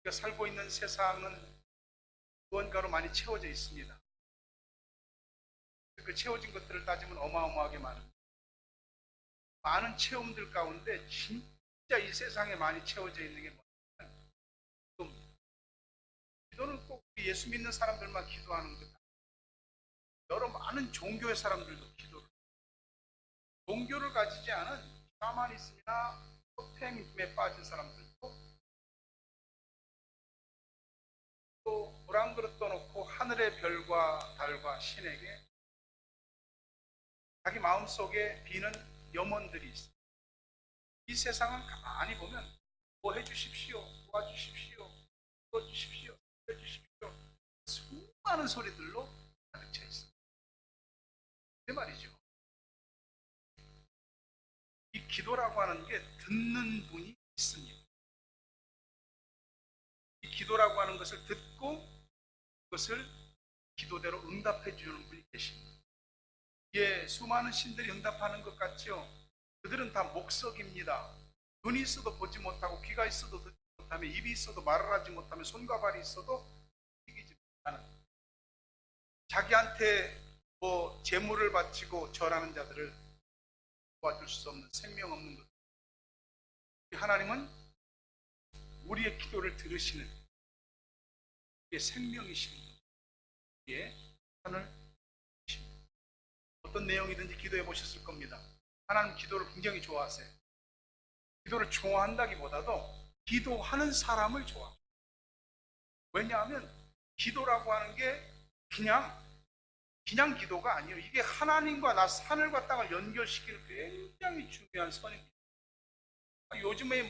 우리가 살고 있는 세상은 무언가로 많이 채워져 있습니다. 그 채워진 것들을 따지면 어마어마하게 많은 체험들 가운데 진짜 이 세상에 많이 채워져 있는 게 뭐냐면 기도입니다. 기도는 꼭 예수 믿는 사람들만 기도하는 것 아니에요. 여러 많은 종교의 사람들도 기도를, 종교를 가지지 않은 샤머니즘이나 토템에 빠진 사람들도 또 물 한 그릇 떠놓고 하늘의 별과 달과 신에게 자기 마음속에 비는 염원들이 있어요. 이 세상은 가만히 보면 뭐 해주십시오, 도와주십시오, 풀어주십시오, 살려주십시오, 수많은 소리들로 가득 차 있어요. 그 말이죠. 이 기도라고 하는 게 듣는 분이 있습니다. 이 기도라고 하는 것을 듣고 그것을 기도대로 응답해 주는 분이 계십니다. 예, 수많은 신들이 응답하는 것 같죠? 그들은 다 목석입니다. 눈이 있어도 보지 못하고, 귀가 있어도 듣지 못하며, 입이 있어도 말을 하지 못하며, 손과 발이 있어도 이기지 못하는, 자기한테 뭐 재물을 바치고 절하는 자들을 도와줄 수 없는 생명 없는 것. 하나님은 우리의 기도를 들으시는, 우리의 생명이신 분, 우리의 편을 주십니다. 어떤 내용이든지 기도해 보셨을 겁니다. 하나님 기도를 굉장히 좋아하세요. 기도를 좋아한다기보다도 기도하는 사람을 좋아합니다. 왜냐하면 기도라고 하는 게 그냥 기도가 아니에요. 이게 하나님과 나, 하늘과 땅을 연결시키는 굉장히 중요한 선입니다. 요즘에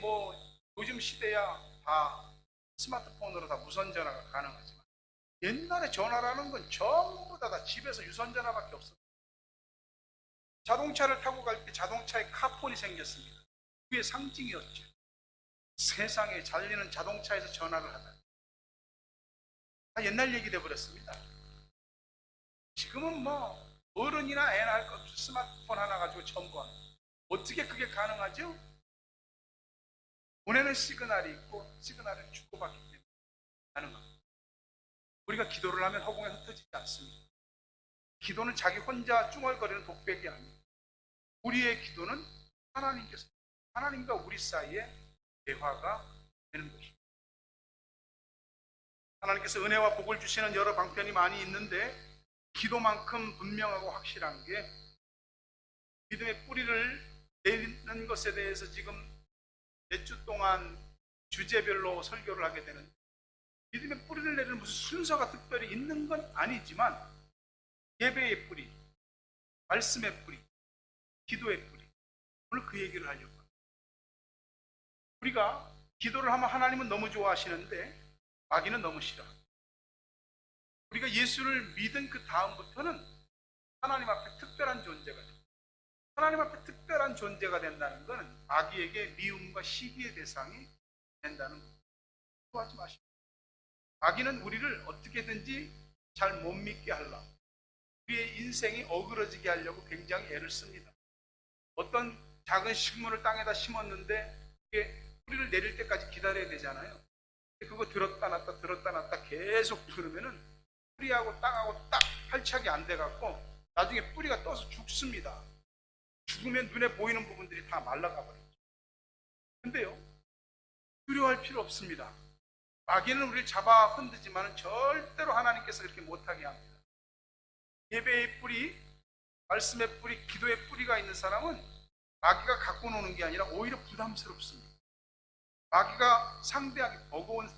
요즘 시대야 다 스마트폰으로 다 무선전화가 가능하지만 옛날에 전화라는 건 전부 다 집에서 유선전화밖에 없었어요. 자동차를 타고 갈 때 자동차에 카폰이 생겼습니다. 그게 상징이었죠. 세상에 달리는 자동차에서 전화를 하다. 다 옛날 얘기 돼버렸습니다. 지금은 어른이나 애나 할 것 없이 스마트폰 하나 가지고 전부하는. 어떻게 그게 가능하죠? 보내는 시그널이 있고 시그널을 주고받기 때문에 가능합니다. 우리가 기도를 하면 허공에 흩어지지 않습니다. 기도는 자기 혼자 쭝얼거리는 독백이 아닙니다. 우리의 기도는 하나님과 우리 사이에 대화가 되는 것입니다. 하나님께서 은혜와 복을 주시는 여러 방편이 많이 있는데 기도만큼 분명하고 확실한 게 믿음의 뿌리를 내리는 것에 대해서 지금 몇 주 동안 주제별로 설교를 하게 되는데 믿음의 뿌리를 내리는 무슨 순서가 특별히 있는 건 아니지만 예배의 뿌리, 말씀의 뿌리, 기도의 뿌리, 오늘 그 얘기를 하려고 합니다. 우리가 기도를 하면 하나님은 너무 좋아하시는데 마귀는 너무 싫어합니다. 우리가 예수를 믿은 그 다음부터는 하나님 앞에 특별한 존재가 됩니다. 하나님 앞에 특별한 존재가 된다는 것은 마귀에게 미움과 시기의 대상이 된다는 겁니다. 좋아하지 마십시오. 마귀는 우리를 어떻게든지 잘 못 믿게 하려고, 우리의 인생이 어그러지게 하려고 굉장히 애를 씁니다. 어떤 작은 식물을 땅에다 심었는데 그게 뿌리를 내릴 때까지 기다려야 되잖아요. 그거 들었다 놨다 계속 들으면은 뿌리하고 땅하고 딱 탈착이 안 돼갖고 나중에 뿌리가 떠서 죽습니다. 죽으면 눈에 보이는 부분들이 다 말라가 버리죠. 근데요, 두려워할 필요 없습니다. 마귀는 우리를 잡아 흔들지만 절대로 하나님께서 그렇게 못하게 합니다. 예배의 뿌리, 말씀의 뿌리, 기도의 뿌리가 있는 사람은 마귀가 갖고 노는 게 아니라 오히려 부담스럽습니다. 마귀가 상대하기 버거운,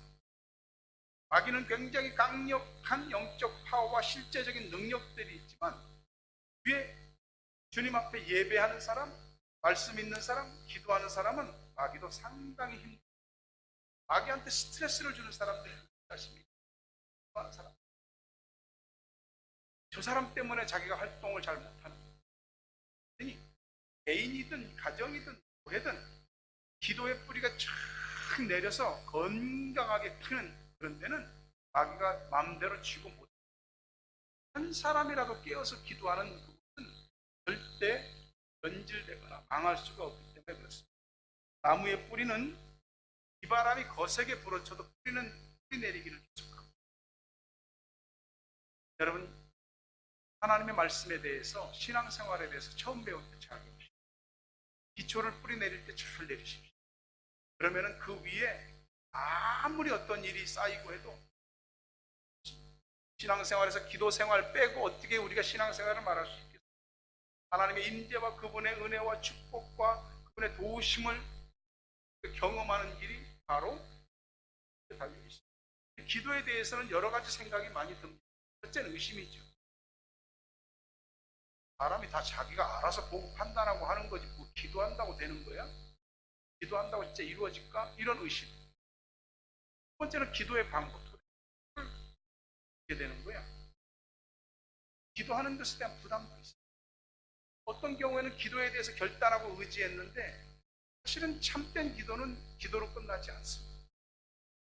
마귀는 굉장히 강력한 영적 파워와 실제적인 능력들이 있지만 위에 주님 앞에 예배하는 사람, 말씀 있는 사람, 기도하는 사람은 마귀도 상당히 힘들어요. 마귀한테 스트레스를 주는 사람들이 있습니다. 기도하는 사람, 저 사람 때문에 자기가 활동을 잘 못하는 거예요. 개인이든 가정이든 교회든 기도의 뿌리가 쫙 내려서 건강하게 크는 그런 데는 마귀가 마음대로 쥐고 못해요. 한 사람이라도 깨어서 기도하는 그것은 절대 변질되거나 망할 수가 없기 때문에 그렇습니다. 나무의 뿌리는 비바람이 거세게 불어쳐도 뿌리 내리기를 계속합니다. 여러분, 하나님의 말씀에 대해서, 신앙생활에 대해서 처음 배울 때 잘 배우십시오. 기초를 뿌리 내릴 때 잘 내리십시오. 그러면은 그 위에 아무리 어떤 일이 쌓이고 해도, 신앙생활에서 기도생활 빼고 어떻게 우리가 신앙생활을 말할 수 있겠어요? 하나님의 임재와 그분의 은혜와 축복과 그분의 도우심을 경험하는 길이 바로 달려 있습니다. 기도에 대해서는 여러 가지 생각이 많이 듭니다. 첫째는 의심이죠. 사람이 다 자기가 알아서 보고 판단하고 하는 거지, 뭐 기도한다고 되는 거야? 기도한다고 진짜 이루어질까? 이런 의심. 두 번째는 기도의 방법. 어떻게 되는 거야? 기도하는 것에 대한 부담도 있어요. 어떤 경우에는 기도에 대해서 결단하고 의지했는데 사실은 참된 기도는 기도로 끝나지 않습니다.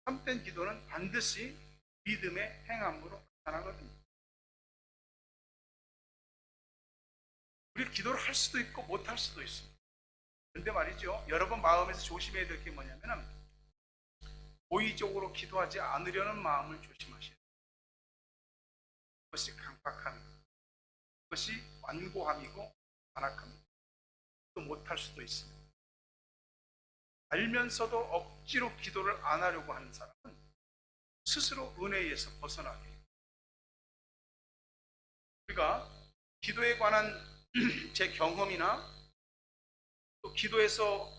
참된 기도는 반드시 믿음의 행함으로 나타나거든요. 우리 기도를 할 수도 있고 못 할 수도 있습니다. 근데 말이죠, 여러분 마음에서 조심해야 될 게 뭐냐면은 고의적으로 기도하지 않으려는 마음을 조심하셔야 돼요. 그것이 강박함이고, 그것이 완고함이고 완악함이고, 또 못할 수도 있습니다. 알면서도 억지로 기도를 안 하려고 하는 사람은 스스로 은혜에서 벗어나게 해요. 우리가 기도에 관한 제 경험이나 또 기도에서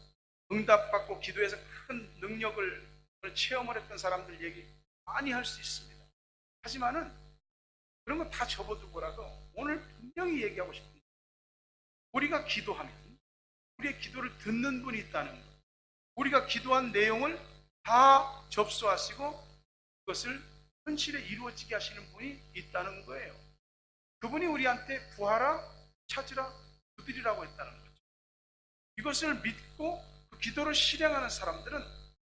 응답받고 기도에서 큰 능력을 체험을 했던 사람들 얘기 많이 할 수 있습니다. 하지만은 그런 거 다 접어두고라도 오늘 분명히 얘기하고 싶습니다. 우리가 기도하면 우리의 기도를 듣는 분이 있다는 것, 우리가 기도한 내용을 다 접수하시고 그것을 현실에 이루어지게 하시는 분이 있다는 거예요. 그분이 우리한테 구하라, 찾으라, 두드리라고 했다는 거죠. 이것을 믿고 그 기도를 실행하는 사람들은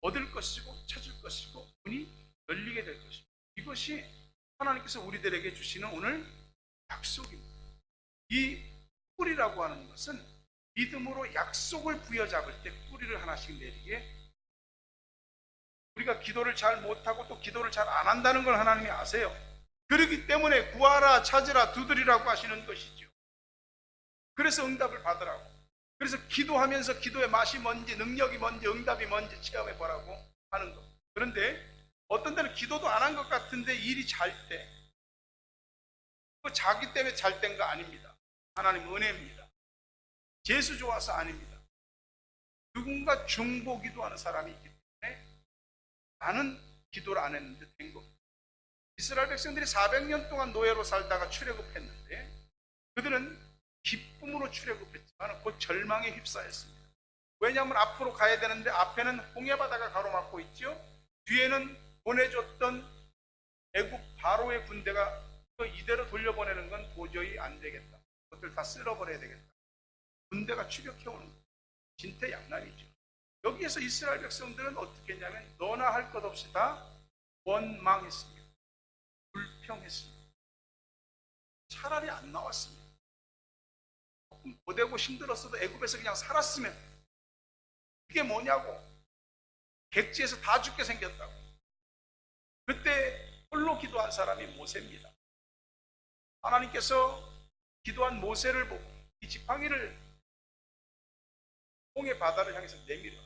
얻을 것이고 찾을 것이고 문이 열리게 될 것입니다. 이것이 하나님께서 우리들에게 주시는 오늘 약속입니다. 이 뿌리라고 하는 것은 믿음으로 약속을 부여잡을 때 뿌리를 하나씩 내리게, 우리가 기도를 잘 못하고 또 기도를 잘 안 한다는 걸 하나님이 아세요. 그렇기 때문에 구하라, 찾으라, 두드리라고 하시는 것이죠. 그래서 응답을 받으라고, 그래서 기도하면서 기도의 맛이 뭔지, 능력이 뭔지, 응답이 뭔지 체험해 보라고 하는 것. 그런데 어떤 때는 기도도 안 한 것 같은데 일이 잘 때, 그 자기 때문에 잘 된 거 아닙니다. 하나님 은혜입니다. 재수 좋아서 아닙니다. 누군가 중보기도 하는 사람이 있기 때문에 나는 기도를 안 했는데 된 겁니다. 이스라엘 백성들이 400년 동안 노예로 살다가 출애굽했는데 그들은 기쁨으로 출애굽했지만 곧 절망에 휩싸였습니다. 왜냐하면 앞으로 가야 되는데 앞에는 홍해바다가 가로막고 있죠. 뒤에는 보내줬던 애굽 바로의 군대가 이대로 돌려보내는 건 도저히 안 되겠다. 그것들 다 쓸어버려야 되겠다. 군대가 추격해오는 거예요. 진퇴양난이죠. 여기에서 이스라엘 백성들은 어떻게 했냐면 너나 할 것 없이 다 원망했습니다. 불평했습니다. 차라리 안 나왔습니다. 조금 고되고 힘들었어도 애굽에서 그냥 살았으면, 그게 뭐냐고. 객지에서 다 죽게 생겼다고. 그때 홀로 기도한 사람이 모세입니다. 하나님께서 기도한 모세를 보고 이 지팡이를 홍해 바다를 향해서 내밀어.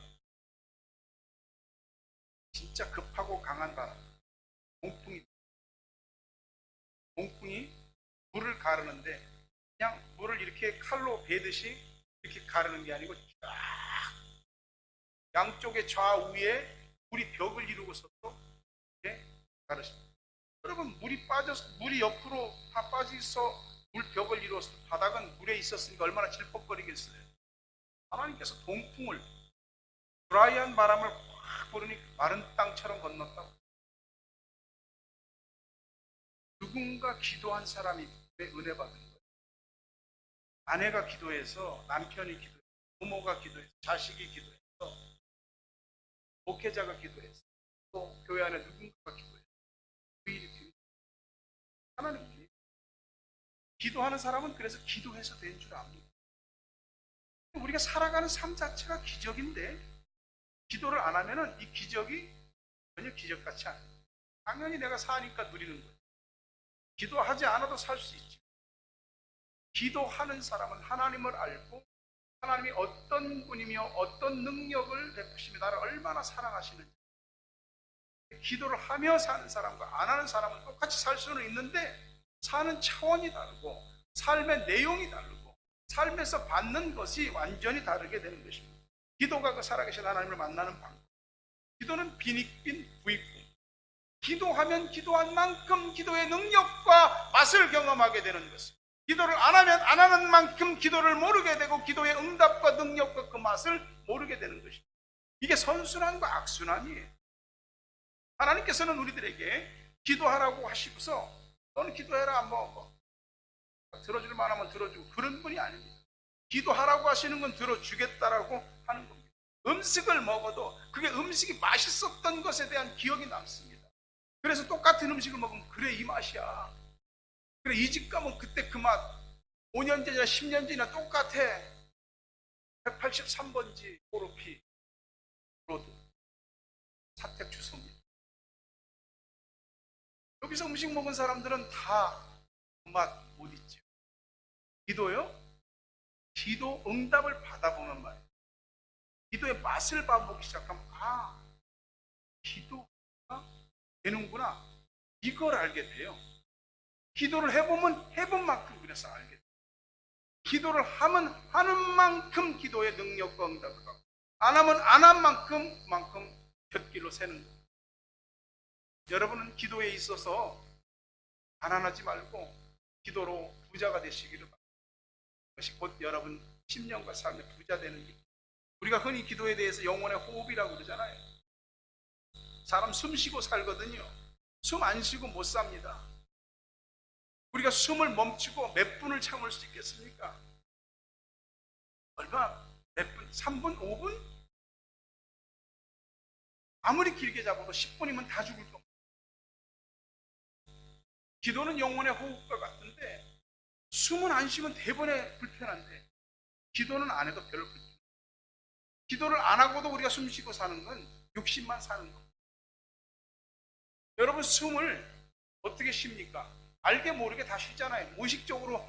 진짜 급하고 강한 바람, 봉풍이 물을 가르는데 그냥 물을 이렇게 칼로 베듯이 이렇게 가르는 게 아니고 쫙 양쪽의 좌우에 물이 벽을 이루고서 이렇게 가르십니다. 여러분, 물이 옆으로 다 빠져서 물벽을 이루어서 바닥은 물에 있었으니까 얼마나 질퍽거리겠어요. 하나님께서 동풍을, 드라이한 바람을 확 부르니 마른 땅처럼 건넜다고. 누군가 기도한 사람이 은혜 받은 거예요. 아내가 기도해서, 남편이 기도해서, 부모가 기도해서, 자식이 기도해서, 목회자가 기도해서, 또 교회 안에 누군가가 기도해서 그 일이 됩니다. 하나님이 기도하는 사람은 그래서 기도해서 된 줄 압니다. 우리가 살아가는 삶 자체가 기적인데 기도를 안 하면은 이 기적이 전혀 기적같이 않아요. 당연히 내가 사니까 누리는 거예요. 기도하지 않아도 살 수 있죠. 기도하는 사람은 하나님을 알고 하나님이 어떤 분이며 어떤 능력을 베푸시며 나를 얼마나 사랑하시는지, 기도를 하며 사는 사람과 안 하는 사람은 똑같이 살 수는 있는데 사는 차원이 다르고 삶의 내용이 다르고 삶에서 받는 것이 완전히 다르게 되는 것입니다. 기도가 그 살아계신 하나님을 만나는 방법. 기도는 빈익빈 부익부. 기도하면 기도한 만큼 기도의 능력과 맛을 경험하게 되는 것입니다. 기도를 안 하면 안 하는 만큼 기도를 모르게 되고 기도의 응답과 능력과 그 맛을 모르게 되는 것입니다. 이게 선순환과 악순환이에요. 하나님께서는 우리들에게 기도하라고 하시고서 너는 기도해라, 들어줄 만하면 들어주고 그런 분이 아닙니다. 기도하라고 하시는 건 들어주겠다라고 하는 겁니다. 음식을 먹어도 그게 음식이 맛있었던 것에 대한 기억이 남습니다. 그래서 똑같은 음식을 먹으면 그래 이 맛이야, 그래 이 집 가면 그때 그 맛, 5년 전이나 10년 전이나 똑같아. 183번지 코르피 로드 사택 주소입니다. 여기서 음식 먹은 사람들은 다 그 맛 못 잊죠. 기도요? 기도 응답을 받아보면 말이에요. 기도의 맛을 봐보기 시작하면 기도가 되는구나, 이걸 알게 돼요. 기도를 해보면 해본 만큼 그래서 알게 돼요. 기도를 하면 하는 만큼 기도의 능력과 응답을 받고 안 하면 안 한 만큼 곁길로 새는 거예요. 여러분은 기도에 있어서 가난하지 말고 기도로 부자가 되시기를 바랍니다. 그것이 곧 여러분 10년과 삶의 부자 되는 길. 우리가 흔히 기도에 대해서 영혼의 호흡이라고 그러잖아요. 사람 숨 쉬고 살거든요. 숨 안 쉬고 못 삽니다. 우리가 숨을 멈추고 몇 분을 참을 수 있겠습니까? 몇 분? 3분? 5분? 아무리 길게 잡아도 10분이면 다 죽을 겁니다. 기도는 영혼의 호흡과 같은데 숨은 안 쉬면 대번에 불편한데 기도는 안 해도 별로 불편해요. 기도를 안 하고도 우리가 숨 쉬고 사는 건 욕심만 사는 겁니다. 여러분 숨을 어떻게 쉽니까? 알게 모르게 다 쉬잖아요. 무의식적으로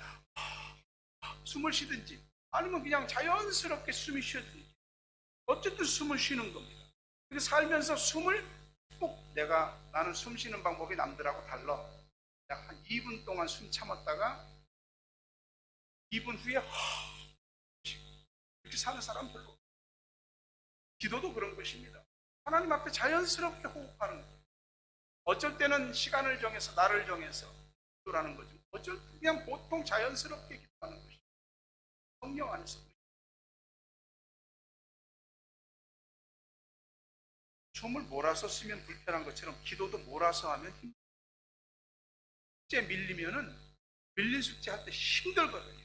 숨을 쉬든지 아니면 그냥 자연스럽게 숨이 쉬어지든지 어쨌든 숨을 쉬는 겁니다. 근데 살면서 숨을 꼭 나는 숨 쉬는 방법이 남들하고 달라. 한 2분 동안 숨 참았다가 2분 후에 이렇게 사는 사람 별로 없어요. 기도도 그런 것입니다. 하나님 앞에 자연스럽게 호흡하는 거예요. 어쩔 때는 시간을 정해서 나를 정해서 기도라는 거죠. 어쩔 때 그냥 보통 자연스럽게 기도하는 것이죠. 성령 안에서 숨을 몰아서 쓰면 불편한 것처럼 기도도 몰아서 하면 힘들어요. 숙제 밀리면은 밀린 숙제 할 때 힘들거든요.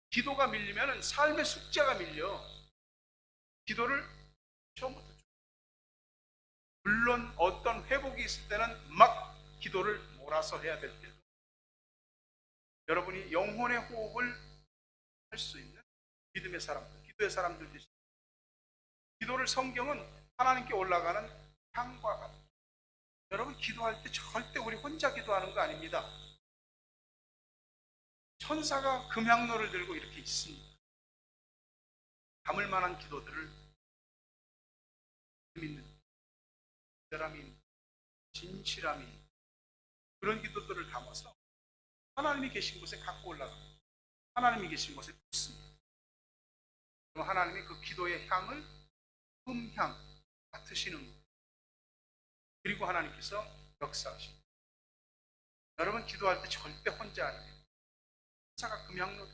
기도가 밀리면은 삶의 숙제가 밀려. 기도를 처음부터 물론 어떤 회복이 있을 때는 막 기도를 몰아서 해야 될 때도 여러분이 영혼의 호흡을 할 수 있는 믿음의 사람들, 기도의 사람들 되십시오. 기도를 성경은 하나님께 올라가는 향과 같다. 여러분 기도할 때 절대 우리 혼자 기도하는 거 아닙니다. 천사가 금향로를 들고 이렇게 있습니다. 담을 만한 기도들을 믿는 절함이, 진실함이, 그런 기도들을 담아서 하나님이 계신 곳에 갖고 올라갑니다. 하나님이 계신 곳에 붓습니다. 그럼 하나님이 그 기도의 향을 흠향 맡으시는 거예요. 그리고 하나님께서 역사하십니다. 여러분 기도할 때 절대 혼자 아니에요. 천사가 금향로.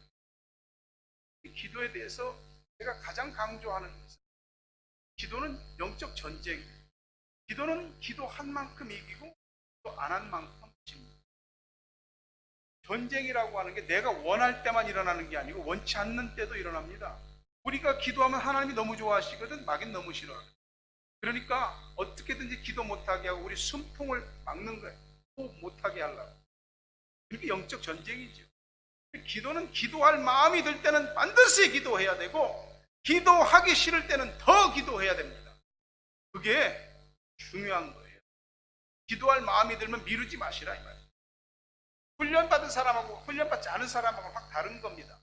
기도에 대해서 제가 가장 강조하는 것은 기도는 영적 전쟁이에요. 기도는 기도한 만큼 이기고 또 안 한 만큼 집니다. 전쟁이라고 하는 게 내가 원할 때만 일어나는 게 아니고 원치 않는 때도 일어납니다. 우리가 기도하면 하나님이 너무 좋아하시거든, 마귀는 너무 싫어요. 그러니까 어떻게든지 기도 못하게 하고 우리 숨통을 막는 거예요. 호흡 못하게 하려고. 이게 영적 전쟁이죠. 기도는 기도할 마음이 들 때는 반드시 기도해야 되고 기도하기 싫을 때는 더 기도해야 됩니다. 그게 중요한 거예요. 기도할 마음이 들면 미루지 마시라 이 말이에요. 훈련받은 사람하고 훈련받지 않은 사람하고 확 다른 겁니다.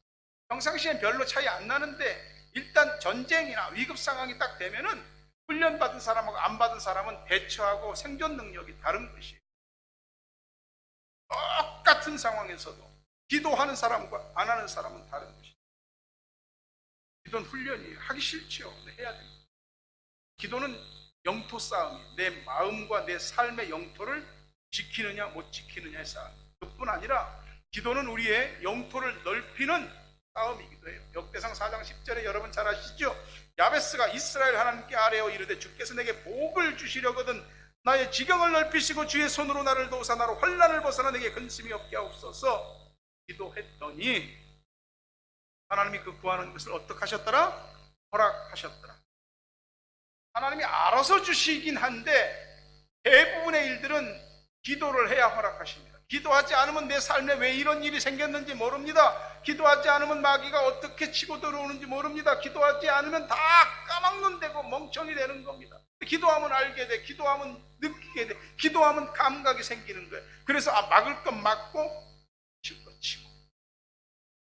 평상시엔 별로 차이 안 나는데 일단 전쟁이나 위급 상황이 딱 되면은 훈련받은 사람하고 안 받은 사람은 대처하고 생존 능력이 다른 것이에요. 똑같은 상황에서도 기도하는 사람과 안 하는 사람은 다른 것이에요. 기도는 훈련이에요. 하기 싫죠. 해야 됩니다. 기도는 영토 싸움이에요. 내 마음과 내 삶의 영토를 지키느냐 못 지키느냐의 싸움. 그뿐 아니라 기도는 우리의 영토를 넓히는 싸움이기도 해요. 역대상 4장 10절에 여러분 잘 아시죠? 야베스가 이스라엘 하나님께 아뢰어 이르되 주께서 내게 복을 주시려거든 나의 지경을 넓히시고 주의 손으로 나를 도우사 나로 환난을 벗어나 내게 근심이 없게 하옵소서. 기도했더니 하나님이 그 구하는 것을 어떻게 하셨더라? 허락하셨더라. 하나님이 알아서 주시긴 한데 대부분의 일들은 기도를 해야 허락하십니다. 기도하지 않으면 내 삶에 왜 이런 일이 생겼는지 모릅니다. 기도하지 않으면 마귀가 어떻게 치고 들어오는지 모릅니다. 기도하지 않으면 다 까막눈 되고 멍청이 되는 겁니다. 기도하면 알게 돼. 기도하면 느끼게 돼. 기도하면 감각이 생기는 거예요. 그래서 막을 건 막고 칠 건 치고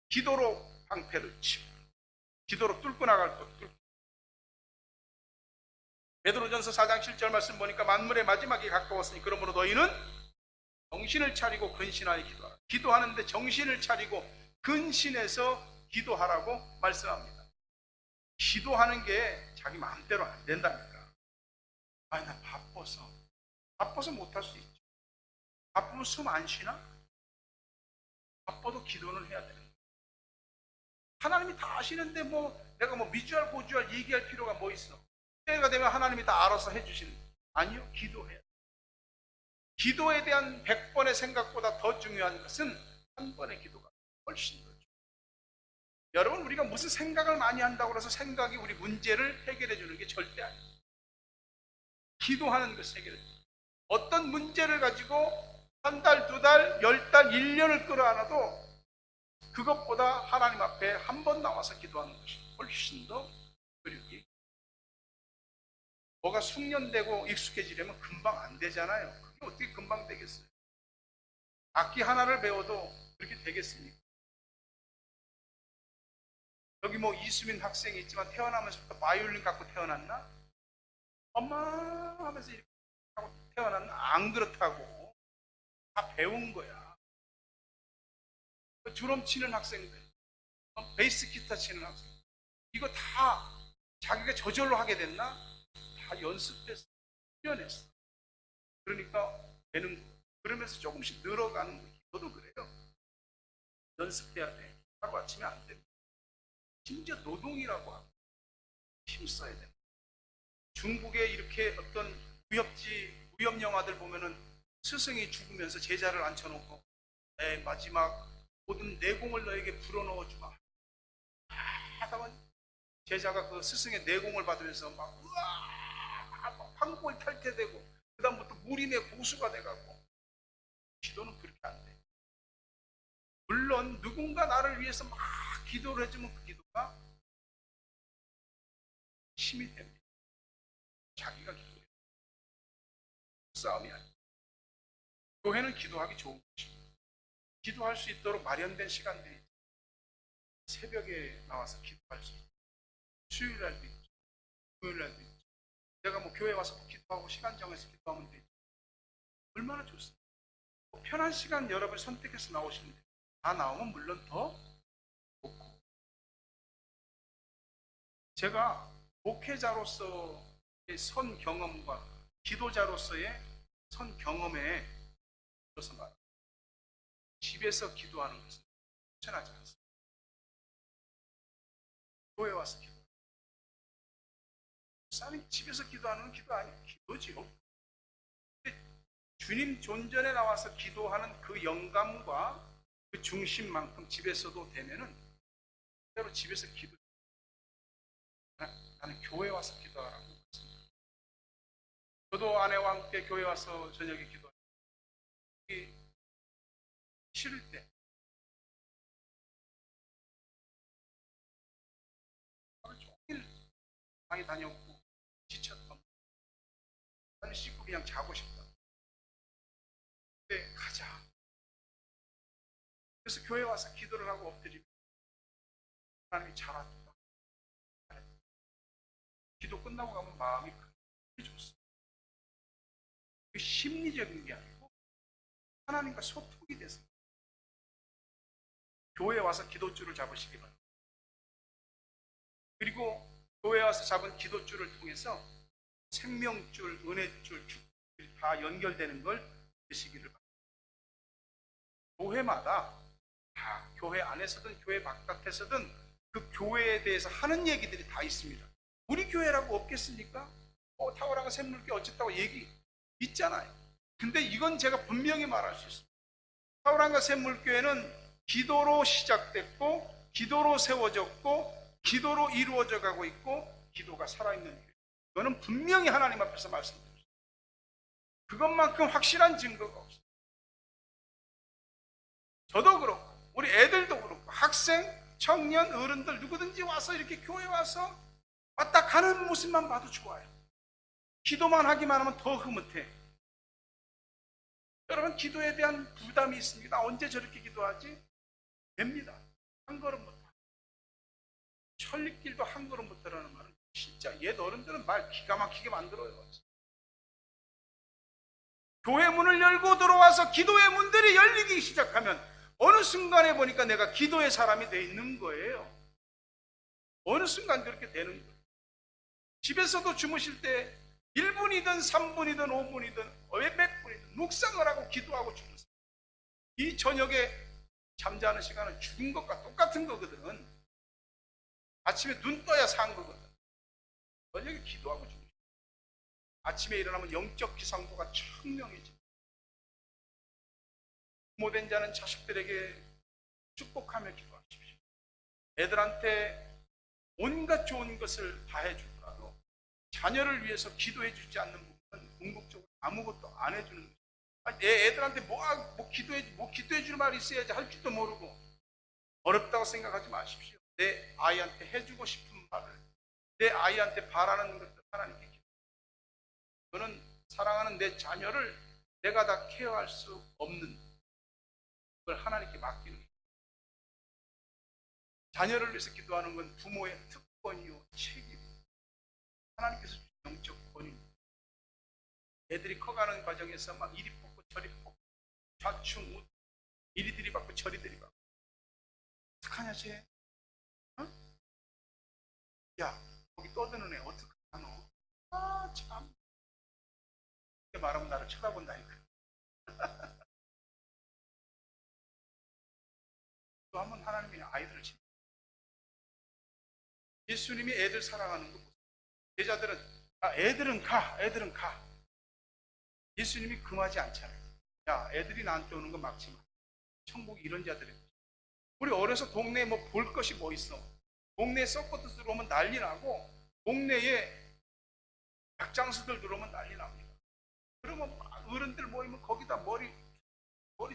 기도로 방패를 치고 기도로 뚫고 나갈 것 뚫고. 베드로전서 4장 7절 말씀 보니까 만물의 마지막이 가까웠으니 그러므로 너희는 정신을 차리고 근신하여 기도하라. 기도하는데 정신을 차리고 근신해서 기도하라고 말씀합니다. 기도하는 게 자기 마음대로 안 된다니까. 아니 나 바빠서 못할 수 있죠. 바쁘면 숨 안 쉬나? 바빠도 기도는 해야 되는 거예요. 하나님이 다 아시는데 내가 미주알 고주알 얘기할 필요가 뭐 있어? 때가 되면 하나님이 다 알아서 해주시는 거예요. 아니요, 기도해야 돼요. 기도에 대한 100번의 생각보다 더 중요한 것은 한 번의 기도가 훨씬 더 중요해요. 여러분, 우리가 무슨 생각을 많이 한다고 해서 생각이 우리 문제를 해결해 주는 게 절대 아니에요. 기도하는 것을 해결해 줘요. 어떤 문제를 가지고 한 달, 두 달, 10달, 1년을 끌어안아도 그것보다 하나님 앞에 한 번 나와서 기도하는 것이 훨씬 더 효력이. 뭐가 숙련되고 익숙해지려면 금방 안 되잖아요. 그게 어떻게 금방 되겠어요? 악기 하나를 배워도 그렇게 되겠습니까? 여기 이수민 학생이 있지만 태어나면서부터 바이올린 갖고 태어났나? 엄마 하면서 이렇게 하고 태어났나? 안 그렇다고. 다 배운 거야. 드럼 치는 학생들, 베이스 기타 치는 학생, 이거 다 자기가 저절로 하게 됐나? 다 연습했어, 훈련했어. 그러니까 되는 거예요. 그러면서 조금씩 늘어가는 거예요. 저도 그래요. 연습해야 돼. 하루아침에 안 돼. 심지어 노동이라고 하고 힘써야 돼. 중국의 이렇게 어떤 무협 영화들 보면은 스승이 죽으면서 제자를 앉혀놓고 마지막 모든 내공을 너에게 불어넣어주마 하다가 제자가 그 스승의 내공을 받으면서 막 황골 탈퇴되고 그 다음부터 무림의 고수가 돼가고. 기도는 그렇게 안 돼. 물론 누군가 나를 위해서 막 기도를 해주면 그 기도가 힘이 됩니다. 자기가 기도해요. 싸움이 아니에요. 교회는 기도하기 좋은 것입니다. 기도할 수 있도록 마련된 시간들이 새벽에 나와서 기도할 수 있어요. 수요일날도 있죠. 금요일날도 있죠. 내가 교회 와서 기도하고 시간 정해서 기도하면 되죠. 얼마나 좋습니까? 편한 시간 여러분 선택해서 나오시는데 다 나오면 물론 더 좋고. 제가 목회자로서의 선 경험과 기도자로서의 선 경험에 들어서 말합니다. 집에서 기도하는 것은 추천하지 않습니다. 교회 와서 기도. 목사님 집에서 기도하는 건 기도 아니에요. 기도지요. 주님 존전에 나와서 기도하는 그 영감과 그 중심만큼 집에서도 되면은 때로 집에서 기도. 나는 교회 와서 기도하라고 했습니다. 저도 아내와 함께 교회 와서 저녁에 기도하고 싫을 때 하루 종일 많이 다녔고 지쳤던 그냥 자고 싶다. 네, 가자. 그래서 교회 와서 기도를 하고 엎드리면 하나님이 잘한다. 기도 끝나고 가면 마음이 크게 좋습니다. 심리적인 게 아니고 하나님과 소통이 돼서 교회에 와서 기도줄을 잡으시기 바랍니다. 그리고 교회에 와서 잡은 기도줄을 통해서 생명줄, 은혜줄, 축복들이 다 연결되는 걸 되시기를 바랍니다. 교회마다 다 교회 안에서든 교회 바깥에서든 그 교회에 대해서 하는 얘기들이 다 있습니다. 우리 교회라고 없겠습니까? 탁월한 샘물교 어쨌다고 얘기 있잖아요. 근데 이건 제가 분명히 말할 수 있습니다. 탁월한 샘물교회는 기도로 시작됐고 기도로 세워졌고 기도로 이루어져 가고 있고 기도가 살아있는 교회. 이거는 분명히 하나님 앞에서 말씀드립니다. 그것만큼 확실한 증거가 없어요. 저도 그렇고 우리 애들도 그렇고 학생, 청년, 어른들 누구든지 와서 이렇게 교회 와서 왔다 가는 모습만 봐도 좋아요. 기도만 하기만 하면 더 흐뭇해. 여러분 기도에 대한 부담이 있습니다. 언제 저렇게 기도하지? 됩니다. 한 걸음부터. 천리길도 한 걸음부터라는 말은 진짜 옛 어른들은 말 기가 막히게 만들어요. 교회 문을 열고 들어와서 기도의 문들이 열리기 시작하면 어느 순간에 보니까 내가 기도의 사람이 되어 있는 거예요. 어느 순간 그렇게 되는 거예요. 집에서도 주무실 때 1분이든 3분이든 5분이든 몇 분이든 묵상을 하고 기도하고 주무세요. 이 저녁에 잠자는 시간은 죽은 것과 똑같은 거거든. 아침에 눈 떠야 산 거거든. 저녁에 기도하고 주무세요. 아침에 일어나면 영적 기상도가 청명해집니다. 부모된 자는 자식들에게 축복하며 기도하십시오. 애들한테 온갖 좋은 것을 다 해줄까도 자녀를 위해서 기도해 주지 않는 부분은 궁극적으로 아무것도 안 해주는 거예요. 내 애들한테 뭐 기도해 줄 말이 있어야지 할 줄도 모르고 어렵다고 생각하지 마십시오. 내 아이한테 해주고 싶은 말을 내 아이한테 바라는 것들 하나님께 기도해요. 저는 사랑하는 내 자녀를 내가 다 케어할 수 없는 그걸 하나님께 맡기는 거예요. 자녀를 위해서 기도하는 건 부모의 특권이요 책임이에요. 하나님께서 주신 영적 권위입니다. 애들이 커가는 과정에서 막 이리 뽑고 저리 뽑고 좌충 우측 이리 들이받고 저리 들이받고 어떡하냐 쟤? 어? 야 거기 떠드는 애 어떡하노? 아 참 이렇게 말하면 나를 쳐다본다니까. 또 한 번 하나님이 아이들을 치 예수님이 애들 사랑하는 거 보세요. 제자들은 애들은 가 예수님이 금하지 않잖아요. 야 애들이 나한테 오는 거 막지 마. 천국이 이런 자들이. 우리 어려서 동네에 뭐 볼 것이 뭐 있어. 동네에 서커트 들어오면 난리 나고 동네에 약장수들 들어오면 난리 납니다. 그러면 막 어른들 모이면 거기다 머리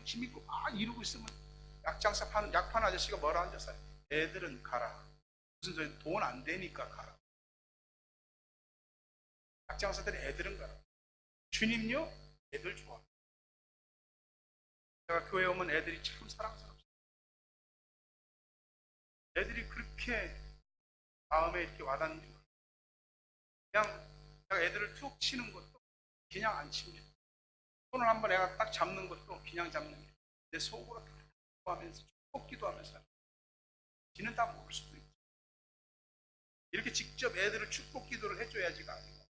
지미고 막 이러고 있으면 약장사 파는 약판 아저씨가 뭐라 앉아서 애들은 가라. 무슨 소리 돈 안 되니까 가라. 약장사들이 애들은 가라. 주님요? 애들 좋아. 제가 교회 오면 애들이 참 사랑스럽습니다. 애들이 그렇게 마음에 이렇게 와닿는 줄 몰라요. 그냥 제가 애들을 툭 치는 것도 그냥 안 칩니다. 손을 한번 애가 딱 잡는 것도 그냥 잡는 게 내 속으로 다 기도하면서 축복 기도하면서 지는 다 모를 수도 있죠. 이렇게 직접 애들을 축복 기도를 해줘야지가 아니고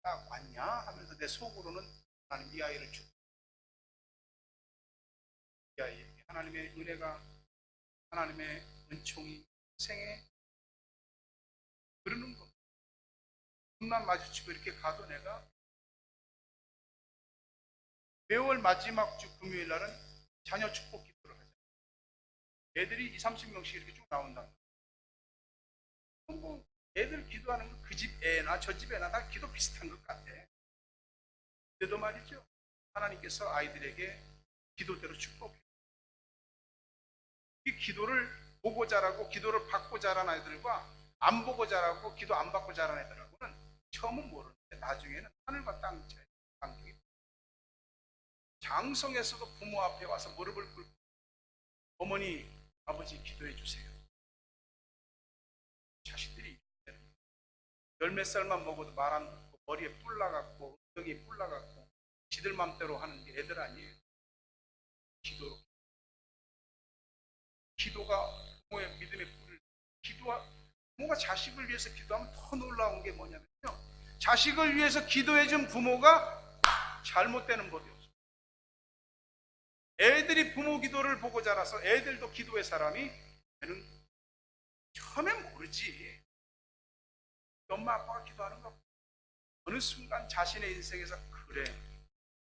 딱 왔냐 하면서 내 속으로는 하나님 이 아이를 축복 이 아이에게 하나님의 은혜가 하나님의 은총이 생에 그러는 겁니다. 눈만 마주치고 이렇게 가도 내가 매월 마지막 주 금요일 날은 자녀 축복 기도를 하잖아요. 애들이 20-30명씩 이렇게 쭉 나온다. 뭐 애들 기도하는 건 그 집 애나 저 집 애나 다 기도 비슷한 것 같아. 그래도 말이죠. 하나님께서 아이들에게 기도대로 축복해요. 이 기도를 보고 자라고 기도를 받고 자란 아이들과 안 보고 자라고 기도 안 받고 자란 애들하고는 처음은 모르는데 나중에는 하늘과 땅 차이. 환경이 장성에서도 부모 앞에 와서 무릎을 꿇고 어머니, 아버지 기도해 주세요. 자식들이 열 몇 살만 먹어도 말 안 듣고 머리에 뿔 나갔고 엉덩이에 뿔 나갔고 지들 맘대로 하는 게 애들 아니에요. 기도로. 기도가 부모의 믿음의 뿔을 부모가 자식을 위해서 기도하면 더 놀라운 게 뭐냐면요, 자식을 위해서 기도해준 부모가 잘못되는 법이 없어요. 애들이 부모 기도를 보고 자라서 애들도 기도의 사람이 되는 거예요. 처음엔 모르지. 엄마 아빠가 기도하는 거 어느 순간 자신의 인생에서 그래,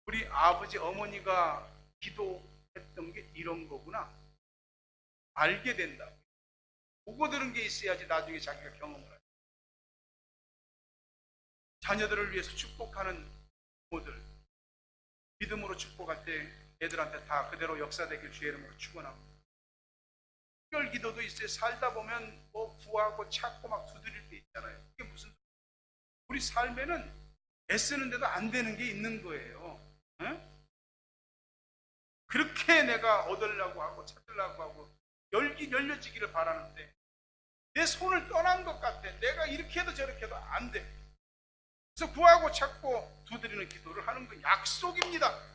우리 아버지 어머니가 기도했던 게 이런 거구나 알게 된다고. 보고 들은 게 있어야지 나중에 자기가 경험을 하죠. 자녀들을 위해서 축복하는 부모들, 믿음으로 축복할 때 애들한테 다 그대로 역사되길 주의 이름으로 축원합니다. 특별 기도도 있어요. 살다 보면 뭐 구하고 찾고 막 두드릴 때 있잖아요. 그게 무슨, 우리 삶에는 애쓰는데도 안 되는 게 있는 거예요. 응? 그렇게 내가 얻으려고 하고 찾으려고 하고 열려지기를 바라는데 내 손을 떠난 것 같아. 내가 이렇게 해도 저렇게 해도 안 돼. 그래서 구하고 찾고 두드리는 기도를 하는 거 약속입니다.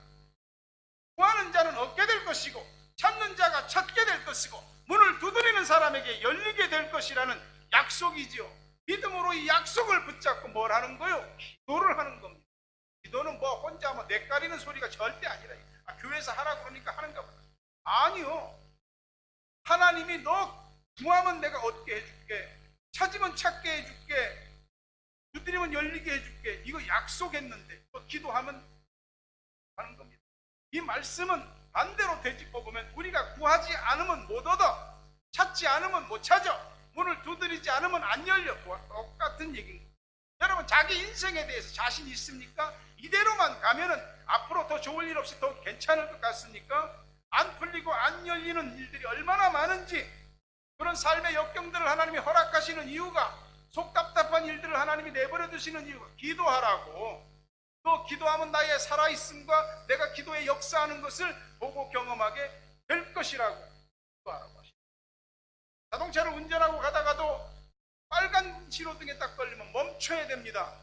구하는 자는 얻게 될 것이고 찾는 자가 찾게 될 것이고 문을 두드리는 사람에게 열리게 될 것이라는 약속이지요. 믿음으로 이 약속을 붙잡고 뭘 하는 거요? 기도를 하는 겁니다. 기도는 뭐 혼자 뭐 뇌까리는 소리가 절대 아니라, 교회에서 하라고 그러니까 하는가 보다. 아니요. 하나님이 너 구하면 내가 얻게 해줄게, 찾으면 찾게 해줄게, 두드리면 열리게 해줄게, 이거 약속했는데 또 기도하면 하는 겁니다. 이 말씀은 반대로 되짚어 보면 우리가 구하지 않으면 못 얻어, 찾지 않으면 못 찾아, 문을 두드리지 않으면 안 열려. 똑같은 얘기입니다. 여러분, 자기 인생에 대해서 자신 있습니까? 이대로만 가면은 앞으로 더 좋을 일 없이 더 괜찮을 것 같습니까? 안 풀리고 안 열리는 일들이 얼마나 많은지, 그런 삶의 역경들을 하나님이 허락하시는 이유가, 속 답답한 일들을 하나님이 내버려 두시는 이유가 기도하라고, 또 기도하면 나의 살아있음과 내가 기도에 역사하는 것을 보고 경험하게 될 것이라고 기도하라고 하십니다. 자동차를 운전하고 가다가도 빨간 신호등에 딱 걸리면 멈춰야 됩니다.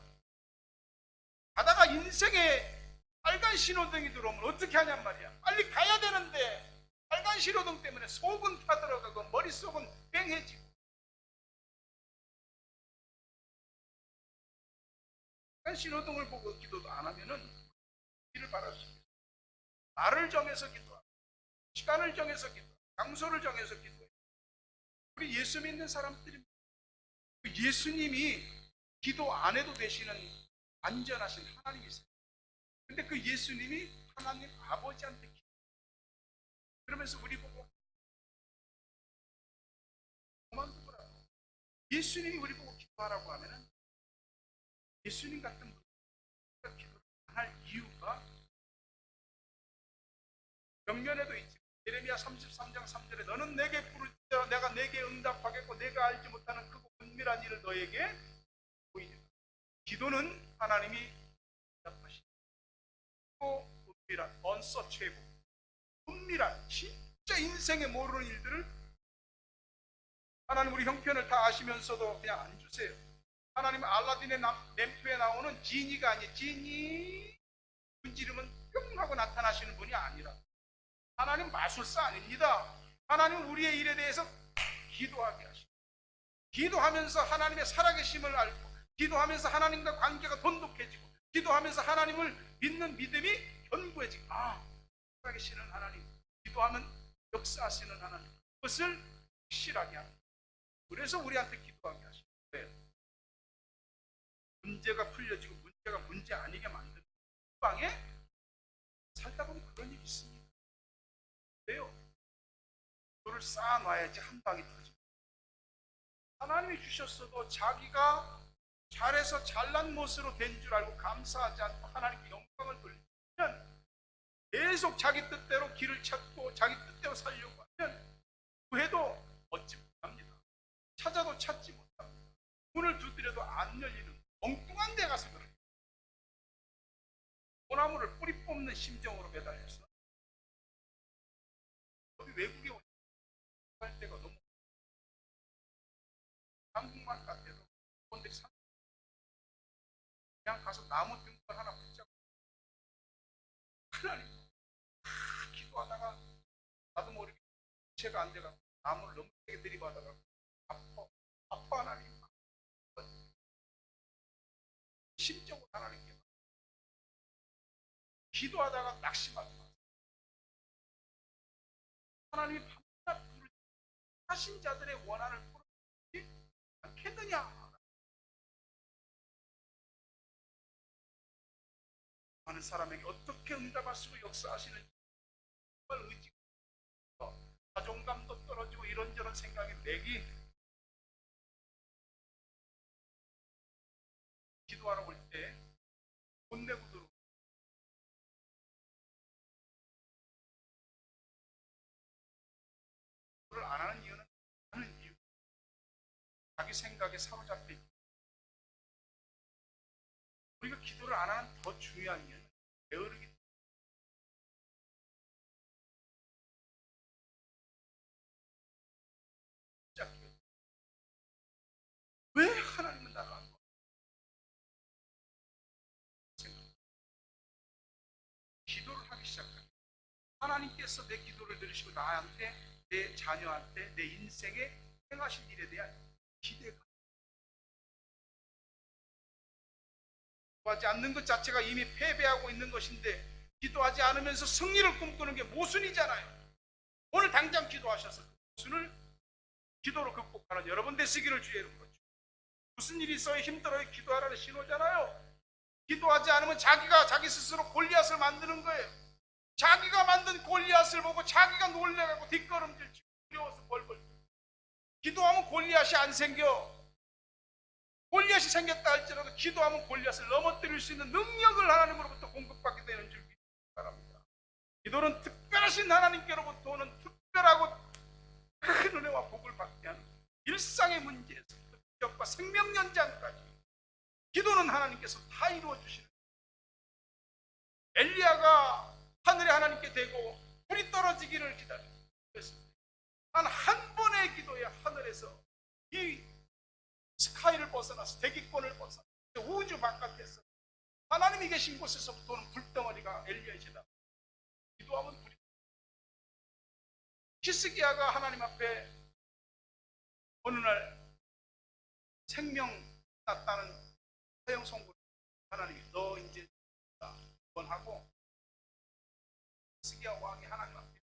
가다가 인생에 빨간 신호등이 들어오면 어떻게 하냔 말이야. 빨리 가야 되는데 빨간 신호등 때문에 속은 타들어가고 머릿속은 뺑해지고. 빨간 신호등을 보고 기도도 안 하면은 길을 바랄 수 있어요. 날을 정해서 기도하고, 시간을 정해서 기도하고, 장소를 정해서 기도해요. 우리 예수 믿는 사람들이, 예수님이 기도 안 해도 되시는 안전하신 하나님이세요. 근데 그 예수님이 하나님 아버지한테 기도, 그러면서 우리 보고 그만두라고, 예수님이 우리 보고 기도하라고 하면은 예수님 같은 분이 기도를 안 할 이유가 경면에도 있지. 예레미야 33장 3절에 너는 내게 부르짖어 내가 내게 응답하겠고 내가 알지 못하는 크고 은밀한 일을 너에게 보이리라. 기도는 하나님이 응답하시고 은밀한, 언서체고 은밀한, 진짜 인생에 모르는 일들을 하나님 우리 형편을 다 아시면서도 그냥 안 주세요. 하나님 알라딘의 램프에 나오는 지니가 아니에요. 지니 문지르면 뿅 하고 나타나시는 분이 아니라, 하나님 마술사 아닙니다. 하나님 우리의 일에 대해서 기도하게 하시고, 기도하면서 하나님의 살아계심을 알고, 기도하면서 하나님과 관계가 돈독해지고, 기도하면서 하나님을 믿는 믿음이 견고해지고, 살아계시는 하나님, 기도하면 역사하시는 하나님, 그것을 확실하게 합니다. 그래서 우리한테 기도하게 하시고, 문제가 풀려지고 문제가 문제 아니게 만드는 방에 살다 보면 그런 일이 있습니다. 왜요? 그걸 쌓아놔야지 한 방이 터집니다. 하나님이 주셨어도 자기가 잘해서 잘난 못으로 된 줄 알고 감사하지 않고 하나님께 영광을 돌리면, 계속 자기 뜻대로 길을 찾고 자기 뜻대로 살려고 하면 구해도 얻지 못합니다. 찾아도 찾지 못합니다. 문을 두드려도 안 열리는 엉뚱한 데 가서 그래요. 없는 심정으로 매달려서 여기 외국에 갈 때가 너무 한국말 같아도 그분들이 그냥 가서 나무 등불 하나 붙잡고 하나님 기도하다가 나도 모르게 제가 안 돼가 나무를 너무 세게 들이받아가 아파 하나님 심적으로 하나님께 기도하다가 낙심하지 마. 하나님이 밤낮 부르 하신 자들의 원한을 풀어주지 않겠느냐. 많은 사람에게 어떻게 응답하시고 역사하시는지 정말 의지가 자존감도 떨어지고 이런저런 생각이 맥이 기도하러 올 때 못 내고 들어 기도를 안 하는 이유는 하는 이유 자기 생각에 사로잡혀 있고 우리가 기도를 안 하는 더 중요한 이유는 게으르기 때문에 시작해요. 왜 하나님은 나를 안 도와? 기도를 하기 시작합니다. 하나님께서 내 기도를 들으시고 나한테 내 자녀한테 내 인생에 행하신 일에 대한 기대가 기도하지 않는 것 자체가 이미 패배하고 있는 것인데 기도하지 않으면서 승리를 꿈꾸는 게 모순이잖아요. 오늘 당장 기도하셔서 그 모순을 기도로 극복하는 여러분 되시기를 주의 이름으로 무슨 일이 있어야 힘들어요? 기도하라는 신호잖아요. 기도하지 않으면 자기가 자기 스스로 골리앗을 만드는 거예요. 자기가 만든 골리앗을 보고 자기가 놀래가고 뒷걸음질 치고 두려워서 벌벌 기도하면 골리앗이 안 생겨. 골리앗이 생겼다 할지라도 기도하면 골리앗을 넘어뜨릴 수 있는 능력을 하나님으로부터 공급받게 되는 줄 믿기 바랍니다. 기도는 특별하신 하나님께로부터 오는 특별하고 큰 은혜와 복을 받게 하는 일상의 문제에서 기적과 생명 연장까지 기도는 하나님께서 다 이루어 주시는 엘리야가 하늘에 하나님께 대고 불이 떨어지기를 기다렸습니다. 단 한 번의 기도에 하늘에서 이 스카이를 벗어나서 대기권을 벗어나서 우주 바깥에서 하나님이 계신 곳에서부터 오는 불덩어리가 엘리야이시다. 기도하면 불이 히스기야가 하나님 앞에 어느 날 생명 났다는 사형 선고 하나님이 너 이제 원하고 히스기야 왕이 하나님 앞에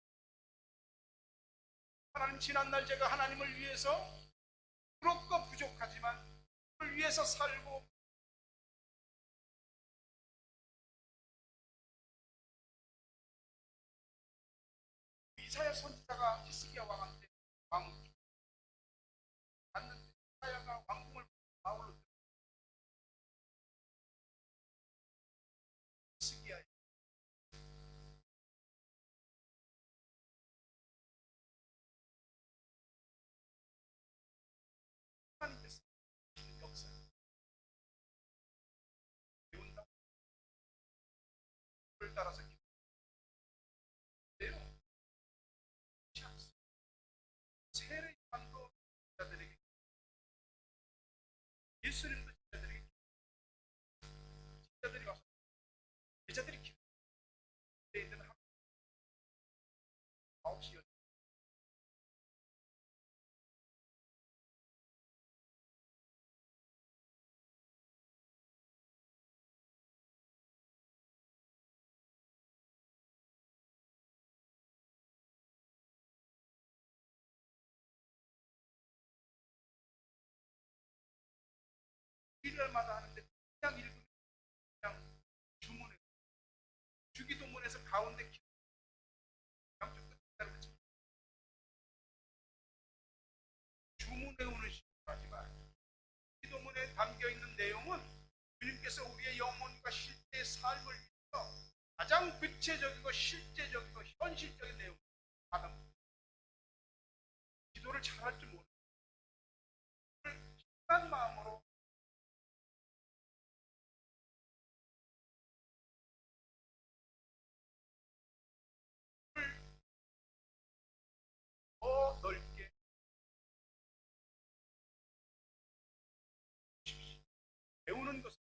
하나님 지난날 제가 하나님을 위해서 그렇고 부족하지만 그를 위해서 살고 이사야 선지자가 히스기야 왕한테 왕 갔는데 이사야가 왕궁을 바울로 히스기야 하나님께서 역사 배운다고 그를 따라서 기도해요. 세례 요한도 제자들에게 예수님도 제자들에게 제자들이 와서 제자들이 기도해 있는 9시 일요일마다 하는데 그냥 읽으면 그냥 주문에 주기도문에서 가운데 양쪽 끝에 주문 외우는 식으로하지만 기도문에 담겨있는 내용은 주님께서 우리의 영혼과 실제의 삶을 위해서 가장 구체적이고 실제적이고 현실적인 내용을 받은 기도를 잘할 줄 모르는 kind한 마음으로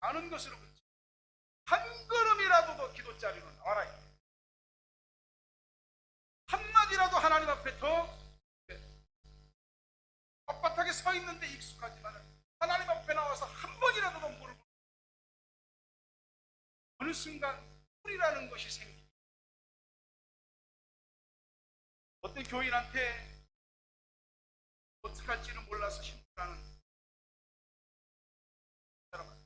아는 것으로 그치. 한 걸음이라도 더 기도자리로 나와라. 한마디라도 하나님 앞에 더 뻣뻣하게 서 있는데 익숙하지만 하나님 앞에 나와서 한 번이라도 더 물고 어느 순간 꿀이라는 것이 생깁니다. 어떤 교인한테 어떻게 할지는 몰라서 힘들어하는 사람,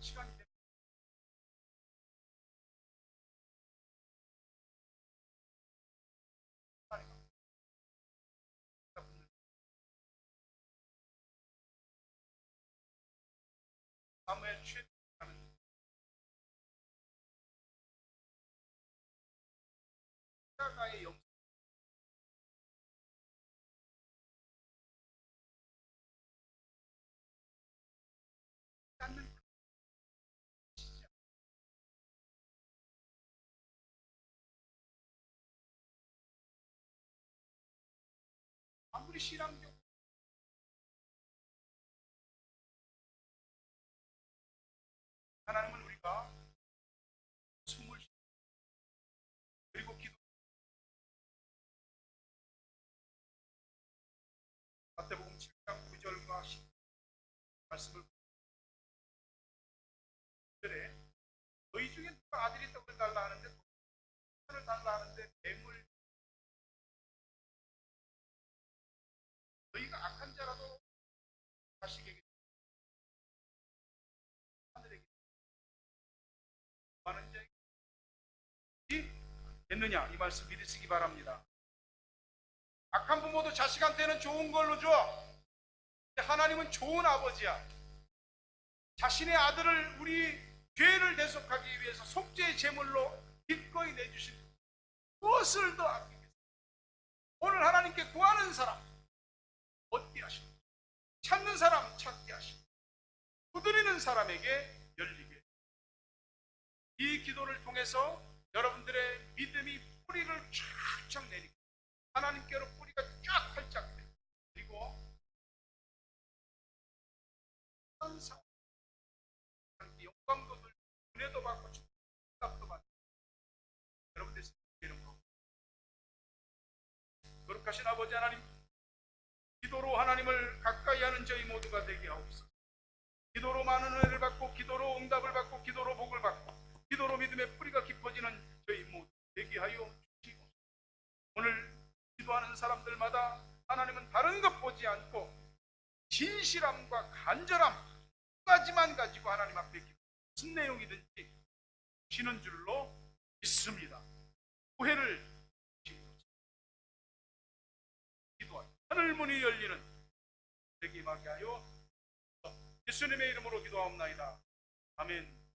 시간이 되면 하나님 앞에 사무엘 최하는 십자가의 영광 않는 아무리 신앙적 하나님은 우리가 숨을 쉬고 그리고 기도 마태복음 7장 9절과 10 말씀을 그래 너희 중에 누가 아들이 떡을 달라 하는데 떡을 달라 하는데 뱀을 너희가 악한 자라도 자식에게 하늘에게 많은 자에게 됐느냐 이 말씀 믿으시기 바랍니다. 악한 부모도 자식한테는 좋은 걸로 줘. 하나님은 좋은 아버지야. 자신의 아들을 우리 죄를 대속하기 위해서 속죄의 제물로 기꺼이 내주신 무엇을 더 아끼겠습니까? 오늘 하나님께 구하는 사람 얻게 하시고 찾는 사람 찾게 하시고 두드리는 사람에게 열리게. 이 기도를 통해서 여러분들의 믿음이 뿌리를 쫙쫙 내리고 하나님께로 뿌리가 쫙 활짝 되고 그리고 항상 영광도 들고 은혜도 받고 축복도 받고 여러분들 이름으로 거룩하신 아버지 하나님, 기도로 하나님을 가까이 하는 저희 모두가 되게 하옵소서. 기도로 많은 은혜를 받고 기도로 응답을 받고 기도로 복을 받고 기도로 믿음의 뿌리가 깊어지는 저희 모두 되게 하여 주시고 오늘 기도하는 사람들마다 하나님은 다른 것 보지 않고 진실함과 간절함 두 가지만 가지고 하나님 앞에 무슨 내용이든지 주시는 줄로 믿습니다. 후회를 기도하여 하늘문이 열리는 되게 임하게 하여 예수님의 이름으로 기도하옵나이다. 아멘.